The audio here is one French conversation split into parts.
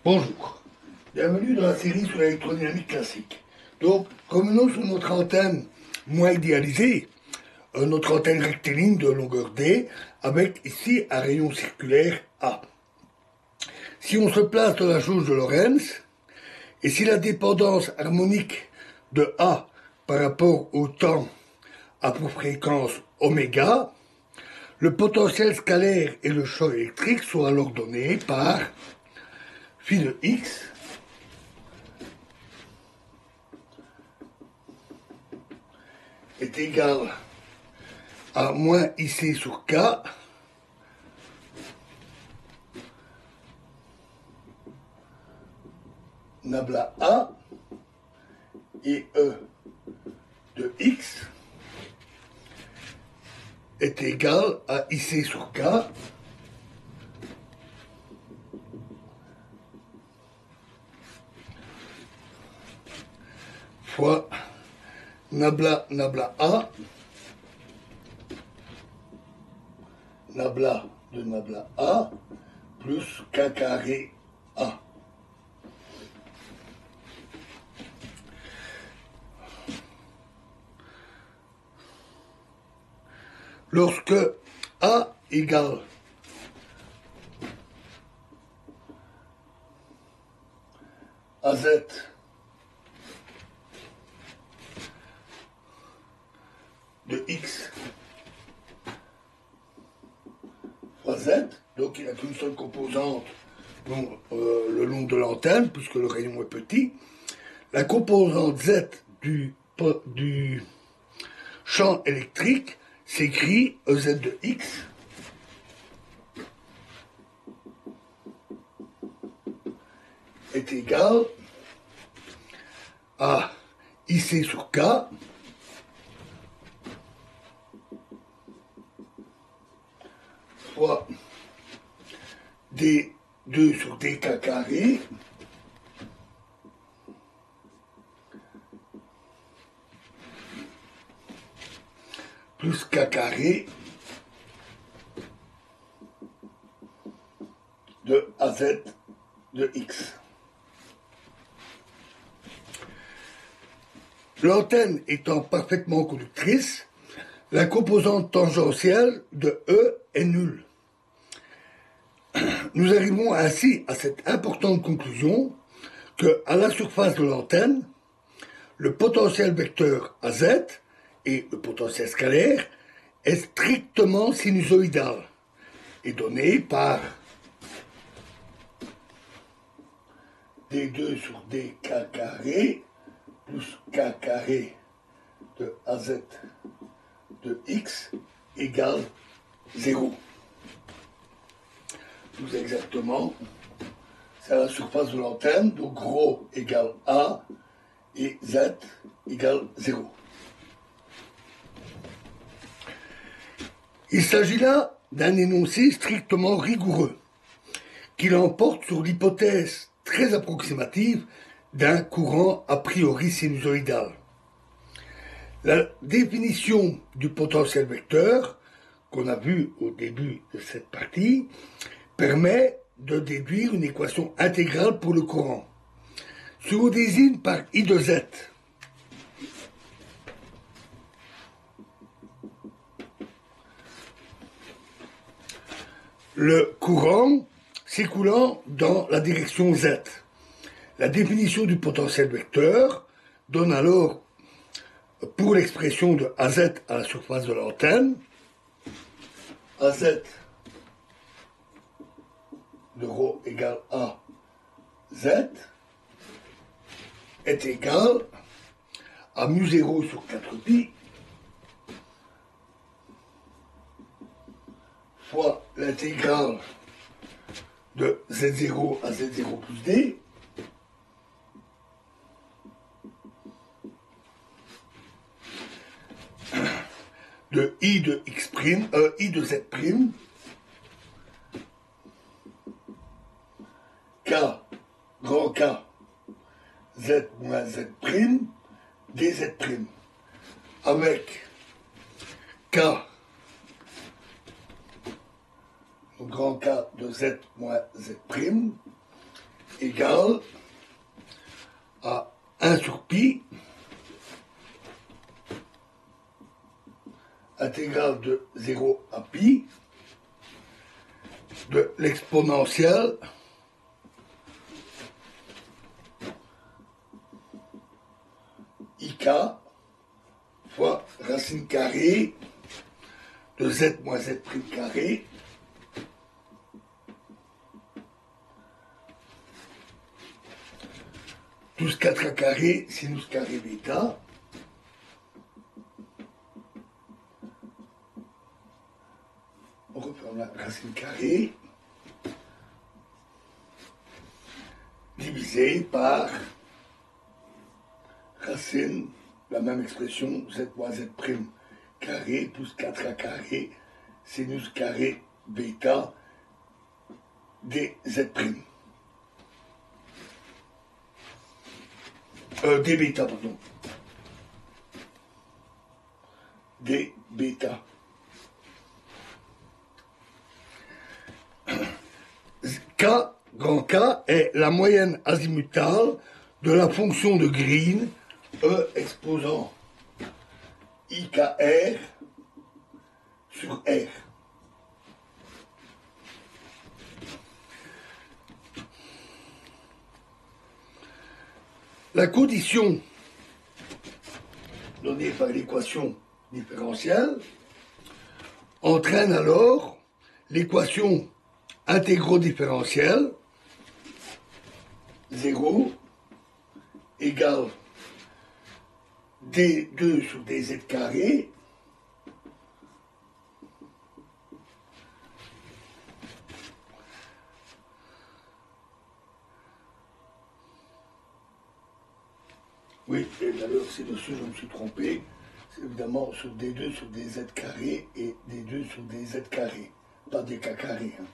Bonjour, bienvenue dans la série sur l'électrodynamique classique. Donc, revenons sur notre antenne moins idéalisée, notre antenne rectiligne de longueur D, avec ici un rayon circulaire A. Si on se place dans la jauge de Lorentz, et si la dépendance harmonique de A par rapport au temps a pour fréquence oméga, le potentiel scalaire et le champ électrique sont alors donnés par phi de x est égal à moins IC sur K nabla A et E de X est égal à IC sur K fois nabla A nabla de nabla A plus K carré A. Lorsque A égale AZ de X fois Z, donc il n'a qu'une seule composante le long de l'antenne, puisque le rayon est petit, la composante Z du champ électrique s'écrit EZ de X est égal à IC sur K fois D2 sur DK carré plus K carré de AZ de X. L'antenne étant parfaitement conductrice, la composante tangentielle de E est nulle. Nous arrivons ainsi à cette importante conclusion que, à la surface de l'antenne, le potentiel vecteur AZ et le potentiel scalaire est strictement sinusoïdal et donné par D2 sur DK carré plus K carré de AZ de X égale 0. Plus exactement, c'est à la surface de l'antenne, donc ρ égale A et Z égale 0. Il s'agit là d'un énoncé strictement rigoureux, qui l'emporte sur l'hypothèse très approximative d'un courant a priori sinusoïdal. La définition du potentiel vecteur, qu'on a vu au début de cette partie, permet de déduire une équation intégrale pour le courant. Se désigne par I de Z. Le courant s'écoulant dans la direction Z. La définition du potentiel vecteur donne alors, pour l'expression de AZ à la surface de l'antenne, AZ de ρ égale A Z est égal à mu0 sur 4pi fois l'intégrale de Z0 à Z0 plus D de I de X prime, I de Z prime, K, grand K, Z moins Z prime, DZ prime, avec K, donc grand K de Z moins Z prime, égale à 1 sur pi intégrale de 0 à pi de l'exponentielle ik fois racine carrée de z moins z prime carré plus 4a carré sinus carré bêta on reprend la racine carrée divisé par racine, la même expression, z moins z prime carré plus 4a carré sinus carré bêta dz prime. D bêta, pardon. D bêta. K, grand K, est la moyenne azimutale de la fonction de Green, E exposant IKR sur R. La condition donnée par l'équation différentielle entraîne alors l'équation intégro-différentielle 0 égale d2 sur dz carré oui, et d'ailleurs c'est dessus je me suis trompé, c'est évidemment sur d2 sur dz carré et d2 sur dz carré, pas dk carré. Hein.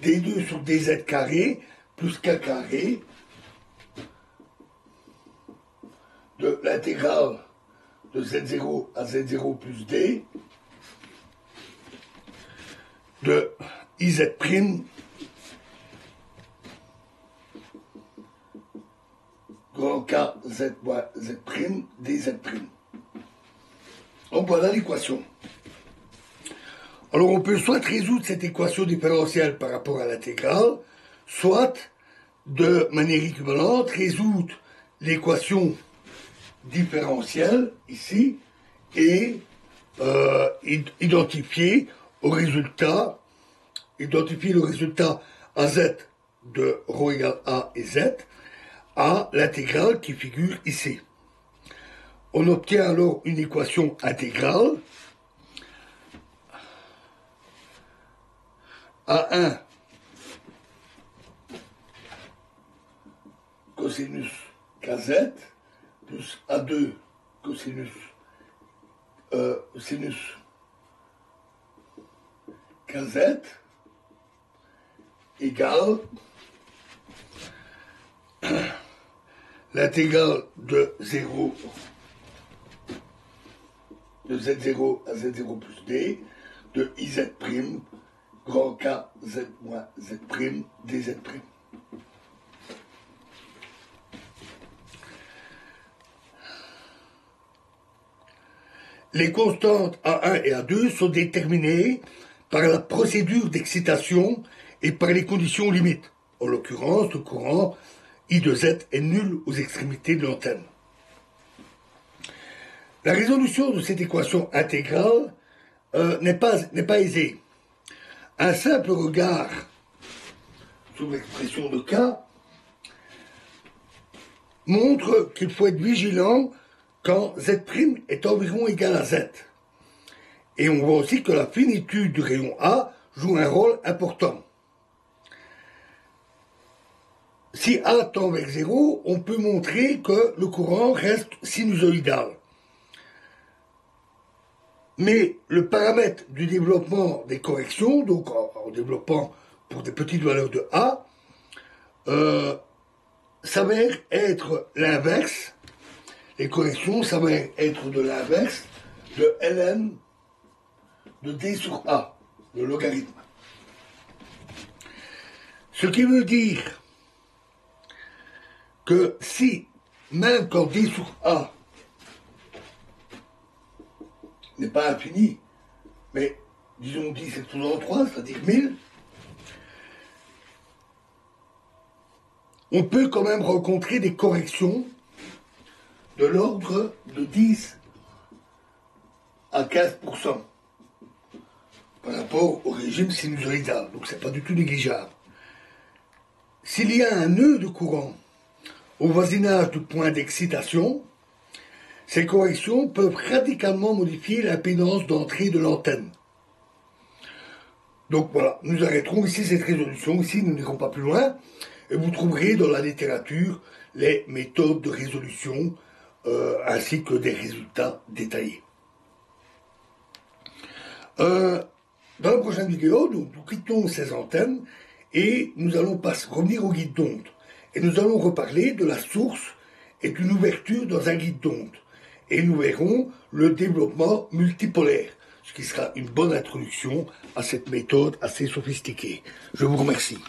d2 sur dz carré plus k carré de l'intégrale de z0 à z0 plus d de iz' grand K z moins z' dz'. Donc voilà l'équation. Alors on peut soit résoudre cette équation différentielle par rapport à l'intégrale, soit de manière équivalente résoudre l'équation différentielle ici et identifier le résultat AZ de ρ égale A et Z à l'intégrale qui figure ici. On obtient alors une équation intégrale A1 cosinus kz plus A2 cosinus sinus kz égale l'intégrale de 0 de z0 à z0 plus d de iz' grand K z moins z' dz'. Les constantes A1 et A2 sont déterminées par la procédure d'excitation et par les conditions limites. En l'occurrence, le courant I de Z est nul aux extrémités de l'antenne. La résolution de cette équation intégrale n'est pas aisée. Un simple regard sur l'expression de K montre qu'il faut être vigilant quand Z' est environ égal à Z. Et on voit aussi que la finitude du rayon A joue un rôle important. Si A tend vers 0, on peut montrer que le courant reste sinusoïdal. Mais le paramètre du développement des corrections, donc en développant pour des petites valeurs de A, s'avère être l'inverse. Les corrections s'avèrent être de l'inverse de ln de d sur A, le logarithme. Ce qui veut dire que si, même quand D sur A n'est pas infini, mais disons 10 exposant 3, c'est-à-dire 1000, on peut quand même rencontrer des corrections de l'ordre de 10 à 15% par rapport au régime sinusoïdal. Donc c'est pas du tout négligeable. S'il y a un nœud de courant au voisinage du point d'excitation, ces corrections peuvent radicalement modifier l'impédance d'entrée de l'antenne. Donc voilà, nous arrêterons ici cette résolution. Ici, nous n'irons pas plus loin. Et vous trouverez dans la littérature les méthodes de résolution ainsi que des résultats détaillés. Dans la prochaine vidéo, nous quittons ces antennes et nous allons revenir au guide d'onde. Et nous allons reparler de la source et d'une ouverture dans un guide d'onde. Et nous verrons le développement multipolaire, ce qui sera une bonne introduction à cette méthode assez sophistiquée. Je vous remercie.